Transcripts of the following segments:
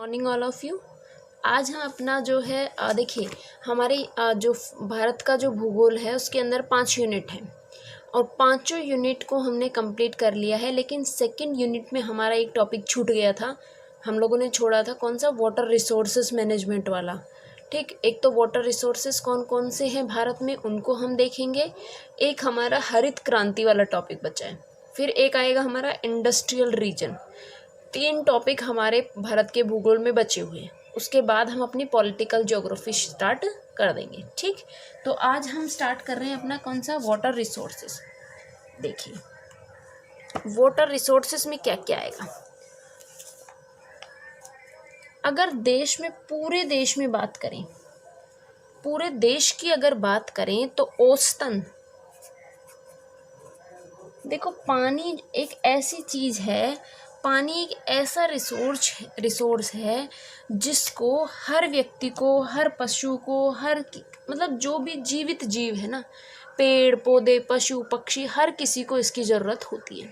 Morning all of you. आज हम अपना जो है देखिए हमारे जो भारत का जो भूगोल है उसके अंदर 5 यूनिट हैं और पांचों यूनिट को हमने कंप्लीट कर लिया है। लेकिन सेकंड यूनिट में हमारा एक टॉपिक छूट गया था। हम लोगों ने छोड़ा था कौन सा, वाटर रिसोर्सेज मैनेजमेंट वाला। ठीक, एक तो वाटर रिसोर्सेज कौन कौन से हैं भारत में उनको हम देखेंगे। एक हमारा हरित क्रांति वाला टॉपिक बचा है, फिर एक आएगा हमारा इंडस्ट्रियल रीजन। 3 टॉपिक हमारे भारत के भूगोल में बचे हुए हैं। उसके बाद हम अपनी पॉलिटिकल ज्योग्राफी स्टार्ट कर देंगे। ठीक, तो आज हम स्टार्ट कर रहे हैं अपना कौन सा, वाटर रिसोर्सेज। देखिए वाटर रिसोर्सेज में क्या क्या आएगा। अगर देश में, पूरे देश में बात करें, पूरे देश की अगर बात करें तो औसतन देखो पानी एक ऐसी चीज़ है, पानी एक ऐसा रिसोर्स है जिसको हर व्यक्ति को, हर पशु को, मतलब जो भी जीवित जीव है ना, पेड़ पौधे पशु पक्षी, हर किसी को इसकी ज़रूरत होती है।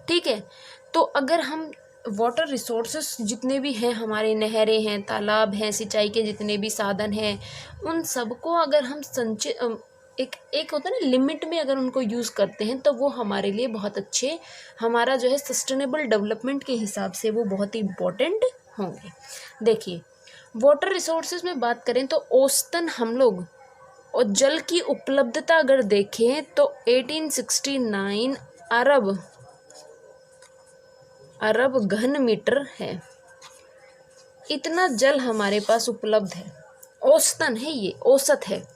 ठीक है, तो अगर हम वाटर रिसोर्सेस जितने भी हैं, हमारे नहरें हैं, तालाब हैं, सिंचाई के जितने भी साधन हैं, उन सबको अगर हम एक होता है ना लिमिट में, अगर उनको यूज़ करते हैं तो वो हमारे लिए बहुत अच्छे, हमारा जो है सस्टेनेबल डेवलपमेंट के हिसाब से वो बहुत ही इम्पोर्टेंट होंगे। देखिए वाटर रिसोर्सेज में बात करें तो औसतन हम लोग, और जल की उपलब्धता अगर देखें तो 1869 अरब घन मीटर है। इतना जल हमारे पास उपलब्ध है, औसतन है, ये औसत है।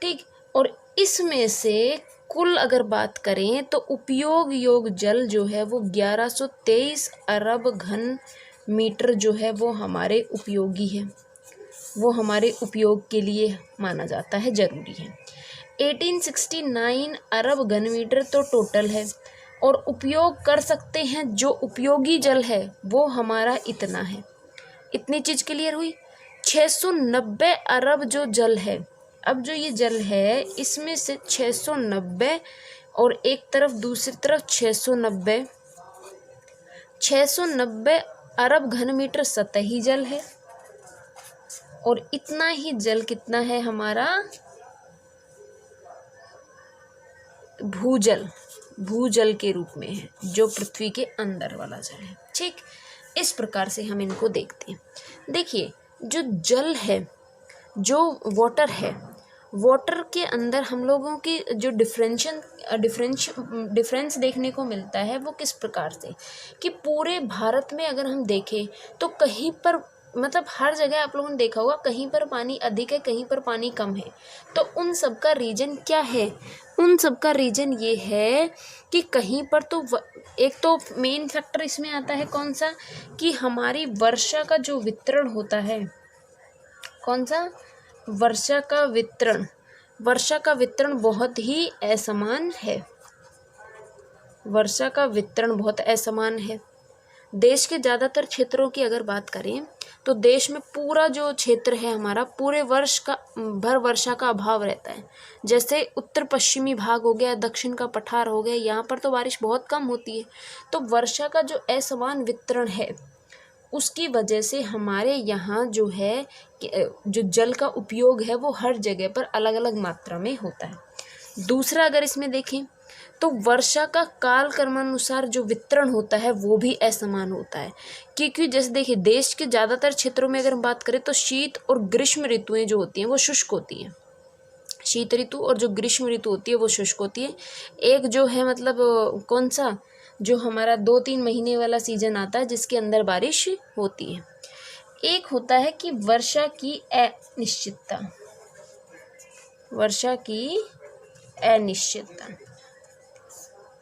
ठीक, और इसमें से कुल अगर बात करें तो उपयोग योग्य जल जो है वो 1123 अरब घन मीटर जो है वो हमारे उपयोगी है, वो हमारे उपयोग के लिए माना जाता है, ज़रूरी है। 1869 अरब घन मीटर तो टोटल है, और उपयोग कर सकते हैं जो उपयोगी जल है वो हमारा इतना है। इतनी चीज़ क्लियर हुई। 690 अरब जो जल है, अब जो ये जल है इसमें से 690 और एक तरफ दूसरी तरफ 690 अरब घन मीटर सतही जल है, और इतना ही जल कितना है हमारा भूजल के रूप में है, जो पृथ्वी के अंदर वाला जल है। ठीक, इस प्रकार से हम इनको देखते हैं। देखिए जो जल है, जो वाटर है, वाटर के अंदर हम लोगों की जो डिफरेंस देखने को मिलता है वो किस प्रकार से, कि पूरे भारत में अगर हम देखें तो कहीं पर, मतलब हर जगह आप लोगों ने देखा होगा, कहीं पर पानी अधिक है, कहीं पर पानी कम है। तो उन सब का रीजन क्या है? उन सब का रीजन ये है कि कहीं पर तो एक तो मेन फैक्टर इसमें आता है कौन सा, कि हमारी वर्षा का जो वितरण होता है, कौन सा, वर्षा का वितरण बहुत ही असमान है। वर्षा का वितरण बहुत असमान है। देश के ज़्यादातर क्षेत्रों की अगर बात करें तो देश में पूरा जो क्षेत्र है हमारा, पूरे वर्ष का भर वर्षा का अभाव रहता है। जैसे उत्तर पश्चिमी भाग हो गया, दक्षिण का पठार हो गया, यहाँ पर तो बारिश बहुत कम होती है। तो वर्षा का जो असमान वितरण है उसकी वजह से हमारे यहाँ जो है, जो जल का उपयोग है वो हर जगह पर अलग अलग मात्रा में होता है। दूसरा अगर इसमें देखें तो वर्षा का काल क्रमानुसार जो वितरण होता है वो भी असमान होता है, क्योंकि जैसे देखिए देश के ज़्यादातर क्षेत्रों में अगर हम बात करें तो शीत और ग्रीष्म ऋतुएं जो होती हैं वो शुष्क होती हैं। शीत ऋतु और जो ग्रीष्म ऋतु होती है वो शुष्क होती है। एक जो है मतलब कौन सा, जो हमारा 2-3 महीने वाला सीजन आता है जिसके अंदर बारिश होती है। एक होता है कि वर्षा की अनिश्चितता,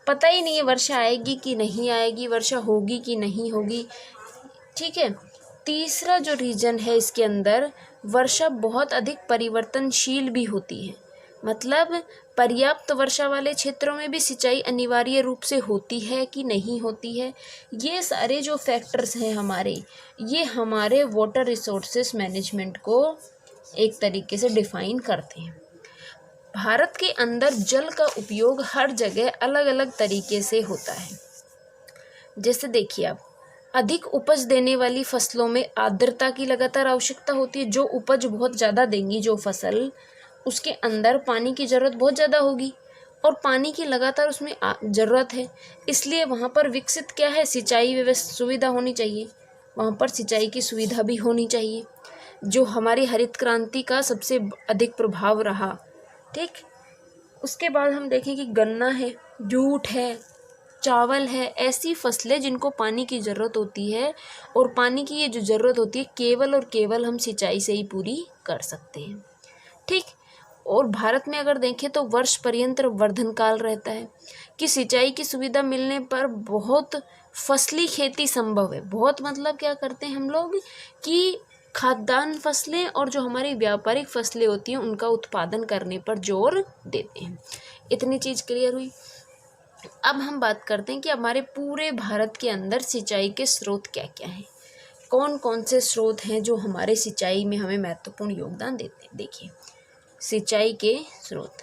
पता ही नहीं है वर्षा आएगी कि नहीं आएगी, वर्षा होगी कि नहीं होगी। ठीक है, तीसरा जो रीजन है इसके अंदर, वर्षा बहुत अधिक परिवर्तनशील भी होती है। मतलब पर्याप्त वर्षा वाले क्षेत्रों में भी सिंचाई अनिवार्य रूप से होती है कि नहीं होती है। ये सारे जो फैक्टर्स हैं हमारे, ये हमारे वाटर रिसोर्सेस मैनेजमेंट को एक तरीके से डिफाइन करते हैं। भारत के अंदर जल का उपयोग हर जगह अलग अलग तरीके से होता है। जैसे देखिए आप, अधिक उपज देने वाली फसलों में आर्द्रता की लगातार आवश्यकता होती है। जो उपज बहुत ज़्यादा देंगी जो फसल, उसके अंदर पानी की ज़रूरत बहुत ज़्यादा होगी और पानी की लगातार उसमें ज़रूरत है। इसलिए वहाँ पर विकसित क्या है, सिंचाई व्यवस्था सुविधा होनी चाहिए। वहाँ पर सिंचाई की सुविधा भी होनी चाहिए, जो हमारी हरित क्रांति का सबसे अधिक प्रभाव रहा। ठीक, उसके बाद हम देखें कि गन्ना है, जूट है, चावल है, ऐसी फसलें जिनको पानी की ज़रूरत होती है और पानी की ये जो ज़रूरत होती है केवल और केवल हम सिंचाई से ही पूरी कर सकते हैं। ठीक, और भारत में अगर देखें तो वर्ष पर्यंत वर्धन काल रहता है कि सिंचाई की सुविधा मिलने पर बहुत फसली खेती संभव है। बहुत मतलब क्या करते हैं हम लोग कि खाद्यान्न फसलें और जो हमारी व्यापारिक फसलें होती हैं उनका उत्पादन करने पर जोर देते हैं। इतनी चीज़ क्लियर हुई। अब हम बात करते हैं कि हमारे पूरे भारत के अंदर सिंचाई के स्रोत क्या क्या हैं, कौन कौन से स्रोत हैं जो हमारे सिंचाई में हमें महत्वपूर्ण योगदान देते हैं। देखिए, सिंचाई के स्रोत,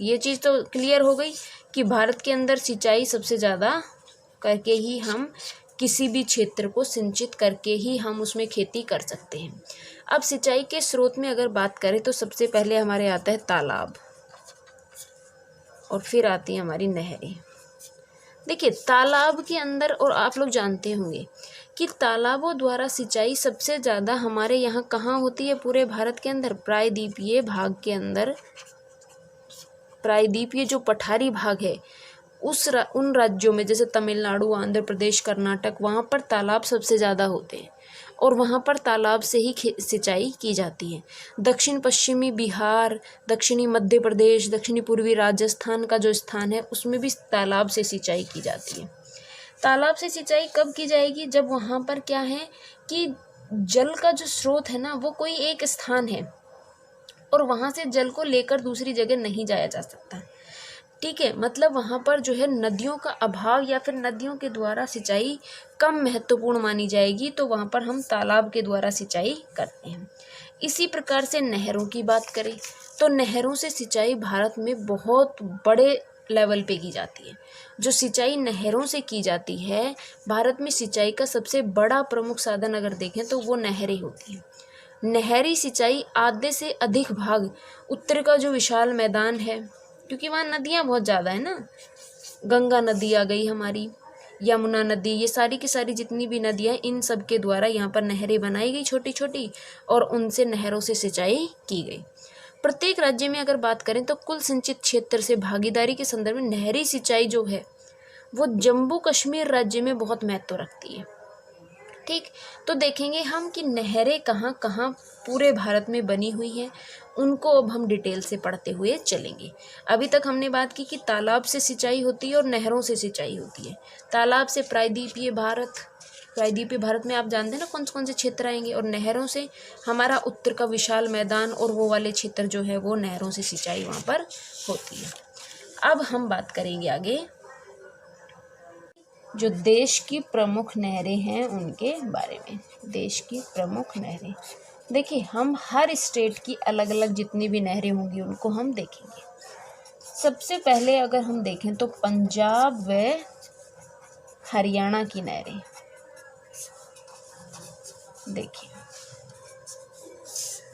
ये चीज़ तो क्लियर हो गई कि भारत के अंदर सिंचाई सबसे ज़्यादा करके ही हम किसी भी क्षेत्र को सिंचित करके ही हम उसमें खेती कर सकते हैं। अब सिंचाई के स्रोत में अगर बात करें तो सबसे पहले हमारे आता है तालाब और फिर आती है हमारी नहरें। देखिए, तालाब के अंदर, और आप लोग जानते होंगे कि तालाबों द्वारा सिंचाई सबसे ज़्यादा हमारे यहाँ कहाँ होती है पूरे भारत के अंदर, प्रायद्वीपीय भाग के अंदर। प्रायद्वीपीय जो पठारी भाग है उन राज्यों में जैसे तमिलनाडु, आंध्र प्रदेश, कर्नाटक, वहाँ पर तालाब सबसे ज़्यादा होते हैं और वहाँ पर तालाब से ही सिंचाई की जाती है। दक्षिण पश्चिमी बिहार, दक्षिणी मध्य प्रदेश, दक्षिणी पूर्वी राजस्थान का जो स्थान है उसमें भी तालाब से सिंचाई की जाती है। तालाब से सिंचाई कब की जाएगी, जब वहाँ पर क्या है कि जल का जो स्रोत है ना वो कोई एक स्थान है और वहाँ से जल को लेकर दूसरी जगह नहीं जाया जा सकता। ठीक है, मतलब वहाँ पर जो है नदियों का अभाव या फिर नदियों के द्वारा सिंचाई कम महत्वपूर्ण मानी जाएगी, तो वहाँ पर हम तालाब के द्वारा सिंचाई करते हैं। इसी प्रकार से नहरों की बात करें तो नहरों से सिंचाई भारत में बहुत बड़े लेवल पे की जाती है। जो सिंचाई नहरों से की जाती है, भारत में सिंचाई का सबसे बड़ा प्रमुख साधन अगर देखें तो वो नहरें होती हैं। नहरी सिंचाई आधे से अधिक भाग उत्तर का जो विशाल मैदान है, क्योंकि वहाँ नदियाँ बहुत ज़्यादा है ना, गंगा नदी आ गई हमारी, यमुना नदी, ये सारी की सारी जितनी भी नदियाँ, इन सब के द्वारा यहाँ पर नहरें बनाई गई छोटी छोटी और उनसे नहरों से सिंचाई की गई। प्रत्येक राज्य में अगर बात करें तो कुल सिंचित क्षेत्र से भागीदारी के संदर्भ में नहरी सिंचाई जो है वो जम्मू कश्मीर राज्य में बहुत महत्व रखती है। ठीक, तो देखेंगे हम कि नहरें कहाँ कहाँ पूरे भारत में बनी हुई हैं, उनको अब हम डिटेल से पढ़ते हुए चलेंगे। अभी तक हमने बात की कि तालाब से सिंचाई होती है और नहरों से सिंचाई होती है। तालाब से प्रायद्वीपीय भारत में आप जानते हैं ना कौन से क्षेत्र आएंगे, और नहरों से हमारा उत्तर का विशाल मैदान और वो वाले क्षेत्र जो है वो नहरों से सिंचाई वहाँ पर होती है। अब हम बात करेंगे आगे जो देश की प्रमुख नहरें हैं उनके बारे में। देश की प्रमुख नहरें, देखिए हम हर स्टेट की अलग अलग जितनी भी नहरें होंगी उनको हम देखेंगे। सबसे पहले अगर हम देखें तो पंजाब व हरियाणा की नहरें। देखिए,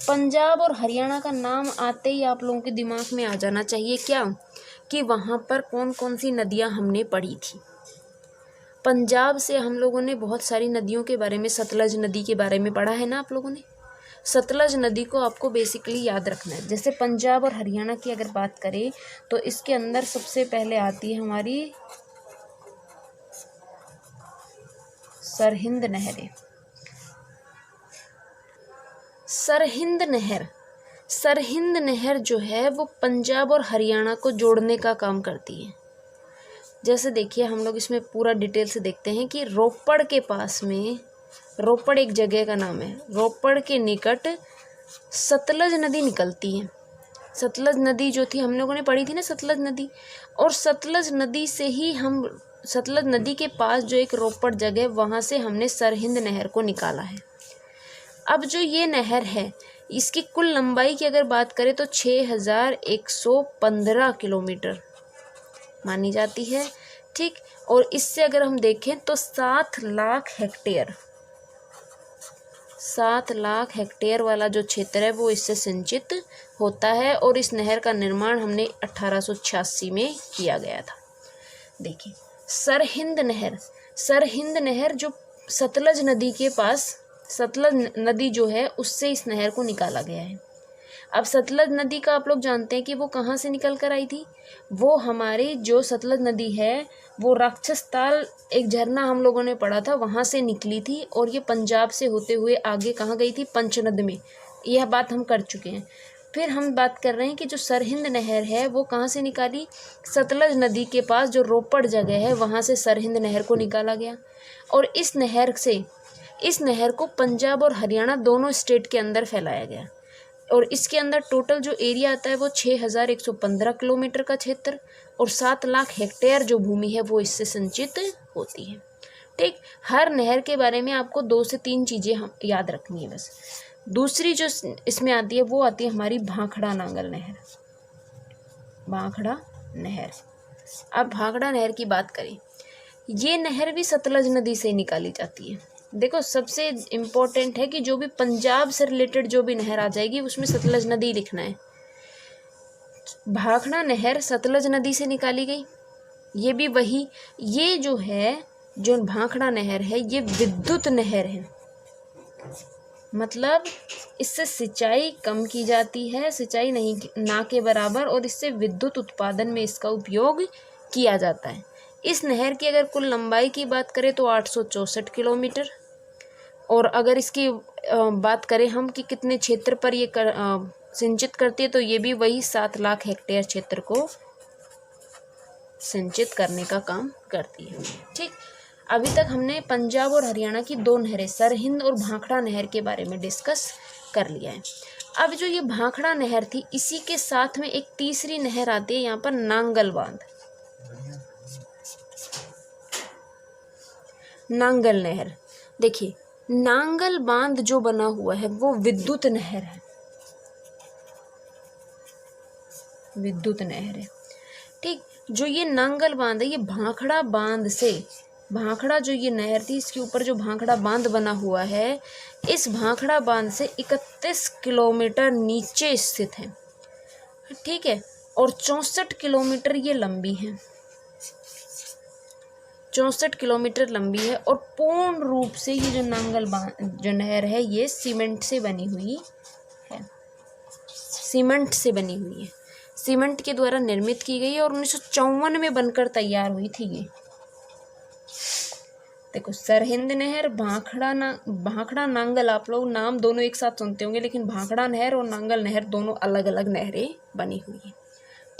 पंजाब और हरियाणा का नाम आते ही आप लोगों के दिमाग में आ जाना चाहिए क्या, कि वहाँ पर कौन कौन सी नदियाँ हमने पढ़ी थी। पंजाब से हम लोगों ने बहुत सारी नदियों के बारे में, सतलज नदी के बारे में पढ़ा है ना आप लोगों ने। सतलज नदी को आपको बेसिकली याद रखना है। जैसे पंजाब और हरियाणा की अगर बात करें तो इसके अंदर सबसे पहले आती है हमारी सरहिंद नहरें। सरहिंद नहर जो है वो पंजाब और हरियाणा को जोड़ने का काम करती है। जैसे देखिए हम लोग इसमें पूरा डिटेल से देखते हैं कि रोपड़ के पास में, रोपड़ एक जगह का नाम है, रोपड़ के निकट सतलज नदी निकलती है। सतलज नदी जो थी हम लोगों ने पढ़ी थी ना, सतलज नदी, और सतलज नदी से ही हम, सतलज नदी के पास जो एक रोपड़ जगह, वहाँ से हमने सरहिंद नहर को निकाला है। अब जो ये नहर है इसकी कुल लंबाई की अगर बात करें तो 6115 किलोमीटर मानी जाती है ठीक। और इससे अगर हम देखें तो 7 लाख हेक्टेयर वाला जो क्षेत्र है वो इससे सिंचित होता है। और इस नहर का निर्माण हमने 1886 में किया गया था। देखिए सरहिंद नहर जो सतलज नदी के पास, सतलज नदी जो है उससे इस नहर को निकाला गया है। अब सतलज नदी का आप लोग जानते हैं कि वो कहाँ से निकल कर आई थी। वो हमारी जो सतलज नदी है वो राक्षस ताल एक झरना हम लोगों ने पढ़ा था, वहाँ से निकली थी और ये पंजाब से होते हुए आगे कहाँ गई थी, पंचनद में। यह बात हम कर चुके हैं। फिर हम बात कर रहे हैं कि जो सरहिंद नहर है वो कहाँ से निकाली, सतलज नदी के पास जो रोपड़ जगह है वहाँ से सरहिंद नहर को निकाला गया। और इस नहर को पंजाब और हरियाणा दोनों स्टेट के अंदर फैलाया गया। और इसके अंदर टोटल जो एरिया आता है वो 6115 किलोमीटर का क्षेत्र और 7 लाख हेक्टेयर जो भूमि है वो इससे सिंचित होती है। ठीक। हर नहर के बारे में आपको 2 से 3 चीज़ें हम याद रखनी है बस। दूसरी जो इसमें आती है वो आती है हमारी भाखड़ा नांगल नहर। भाखड़ा नहर, अब भाखड़ा नहर की बात करें, ये नहर भी सतलज नदी से निकाली जाती है। देखो सबसे इम्पोर्टेंट है कि जो भी पंजाब से रिलेटेड जो भी नहर आ जाएगी उसमें सतलज नदी लिखना है। भाखड़ा नहर सतलज नदी से निकाली गई। ये भी वही, ये जो है जो भाखड़ा नहर है ये विद्युत नहर है, मतलब इससे सिंचाई कम की जाती है, सिंचाई नहीं ना के बराबर, और इससे विद्युत उत्पादन में इसका उपयोग किया जाता है। इस नहर की अगर कुल लंबाई की बात करें तो 864 किलोमीटर। और अगर इसकी बात करें हम कि कितने क्षेत्र पर ये सिंचित करती है तो ये भी वही 7 लाख हेक्टेयर क्षेत्र को सिंचित करने का काम करती है। ठीक। अभी तक हमने पंजाब और हरियाणा की 2 नहरें सरहिंद और भाखड़ा नहर के बारे में डिस्कस कर लिया है। अब जो ये भाखड़ा नहर थी इसी के साथ में एक तीसरी नहर आती है यहाँ पर, नांगल बांध। नांगल नहर, देखिए नांगल बांध जो बना हुआ है वो विद्युत नहर है, विद्युत नहर है। ठीक। जो ये नांगल बांध है ये भाखड़ा बांध से, भाखड़ा जो ये नहर थी इसके ऊपर जो भाखड़ा बांध बना हुआ है, इस भाखड़ा बांध से 31 किलोमीटर नीचे स्थित है। ठीक है। और 64 किलोमीटर ये लंबी है, 64 किलोमीटर लंबी है। और पूर्ण रूप से ये जो नांगल बांध जो नहर है ये सीमेंट से बनी हुई है, सीमेंट से बनी हुई है, सीमेंट के द्वारा निर्मित की गई है और 1954 में बनकर तैयार हुई थी ये। देखो सरहिंद नहर, भाखड़ा नांगल, आप लोग नाम दोनों एक साथ सुनते होंगे लेकिन भाखड़ा नहर और नांगल नहर दोनों अलग अलग नहरें बनी हुई हैं।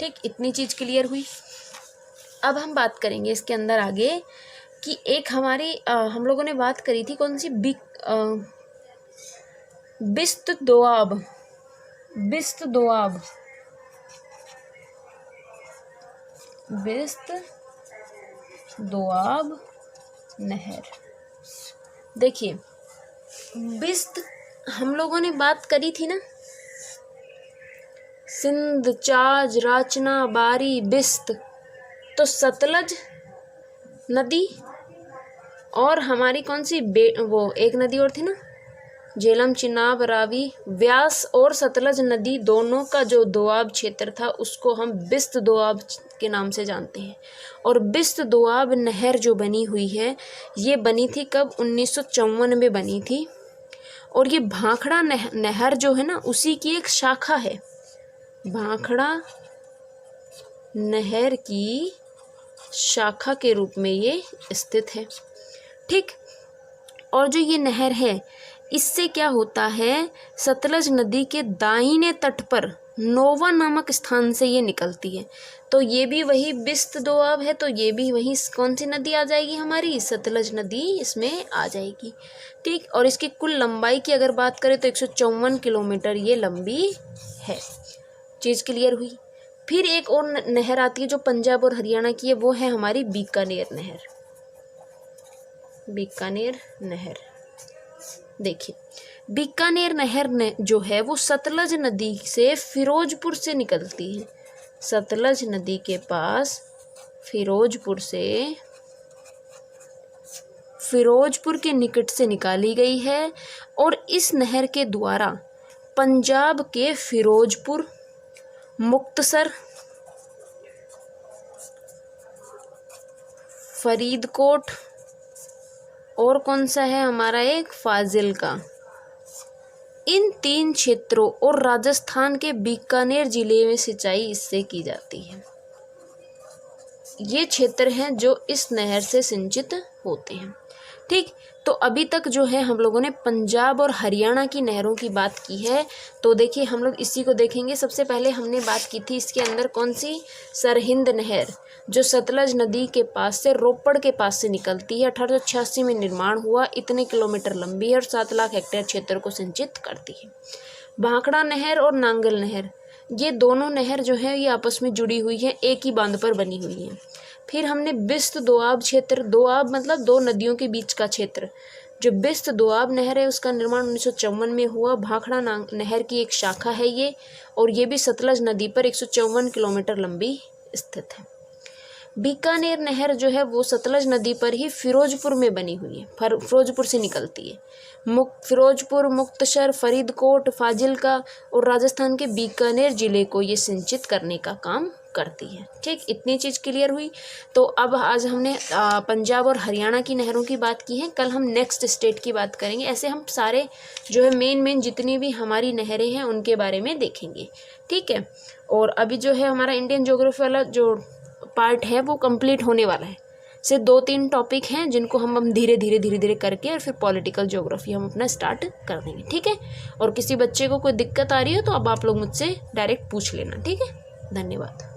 ठीक। इतनी चीज़ क्लियर हुई। अब हम बात करेंगे इसके अंदर आगे कि एक हमारी हम लोगों ने बात करी थी कौन सी, बिस्त दोआब, बिस्त दोआब, बिस्त दोआब नहर। देखिए बिस्त हम लोगों ने बात करी थी ना, सिंध, चाज, राचना, बारी, बिस्त, तो सतलज नदी और हमारी कौन सी वो एक नदी और थी ना, झेलम, चिनाब, रावी, व्यास और सतलज नदी दोनों का जो दोआब क्षेत्र था उसको हम बिस्त दोआब के नाम से जानते हैं। और बिस्त दोआब नहर जो बनी हुई है ये बनी थी कब, 1954 में बनी थी। और ये भाखड़ा नहर जो है ना उसी की एक शाखा है, भाखड़ा नहर की शाखा के रूप में ये स्थित है। ठीक। और जो ये नहर है इससे क्या होता है, सतलज नदी के दाहिने तट पर नोवा नामक स्थान से ये निकलती है। तो ये भी वही बिस्त दोआब है, तो ये भी वही कौन सी नदी आ जाएगी, हमारी सतलज नदी इसमें आ जाएगी। ठीक। और इसकी कुल लंबाई की अगर बात करें तो 154 किलोमीटर ये लंबी है। चीज़ क्लियर हुई। फिर एक और नहर आती है जो पंजाब और हरियाणा की है, वो है हमारी बीकानेर नहर। बीकानेर नहर, देखिए बीकानेर नहर जो है वो सतलज नदी से फिरोजपुर से निकलती है, सतलज नदी के पास फिरोजपुर के निकट से निकाली गई है और इस नहर के द्वारा पंजाब के फिरोजपुर, मुक्तसर, फरीदकोट और कौन सा है हमारा एक फाजिल्का, इन 3 क्षेत्रों और राजस्थान के बीकानेर जिले में सिंचाई इससे की जाती है। ये क्षेत्र हैं जो इस नहर से सिंचित होते हैं। ठीक, तो अभी तक जो है हम लोगों ने पंजाब और हरियाणा की नहरों की बात की है। तो देखिए हम लोग इसी को देखेंगे। सबसे पहले हमने बात की थी इसके अंदर कौन सी, सरहिंद नहर, जो सतलज नदी के पास से, रोपड़ के पास से निकलती है। 1886 में निर्माण हुआ, इतने किलोमीटर लंबी है और 7 लाख हेक्टेयर क्षेत्र को सिंचित करती है। भाखड़ा नहर और नांगल नहर, ये दोनों नहर जो है ये आपस में जुड़ी हुई है, एक ही बांध पर बनी हुई है। फिर हमने बिस्त दोआब क्षेत्र, दोआब मतलब 2 नदियों के बीच का क्षेत्र, जो बिस्त दोआब नहर है उसका निर्माण 1954 में हुआ। भाखड़ा नहर की एक शाखा है ये, और ये भी सतलज नदी पर 154 किलोमीटर लंबी स्थित है। बीकानेर नहर जो है वो सतलज नदी पर ही फिरोजपुर में बनी हुई है, फिरोजपुर से निकलती है। फिरोजपुर, मुक्तसर, फरीदकोट, फाजिल्का और राजस्थान के बीकानेर जिले को ये सिंचित करने का काम करती है। ठीक, इतनी चीज़ क्लियर हुई। तो अब आज हमने पंजाब और हरियाणा की नहरों की बात की है, कल हम नेक्स्ट स्टेट की बात करेंगे। ऐसे हम सारे जो है मेन जितनी भी हमारी नहरें हैं उनके बारे में देखेंगे। ठीक है, और अभी जो है हमारा इंडियन ज्योग्राफी वाला जो पार्ट है वो कंप्लीट होने वाला है। से 2-3 टॉपिक हैं जिनको हम धीरे धीरे करके और फिर पॉलिटिकल ज्योग्राफी हम अपना स्टार्ट कर देंगे। ठीक है, और किसी बच्चे को कोई दिक्कत आ रही हो तो अब आप लोग मुझसे डायरेक्ट पूछ लेना। ठीक है, धन्यवाद।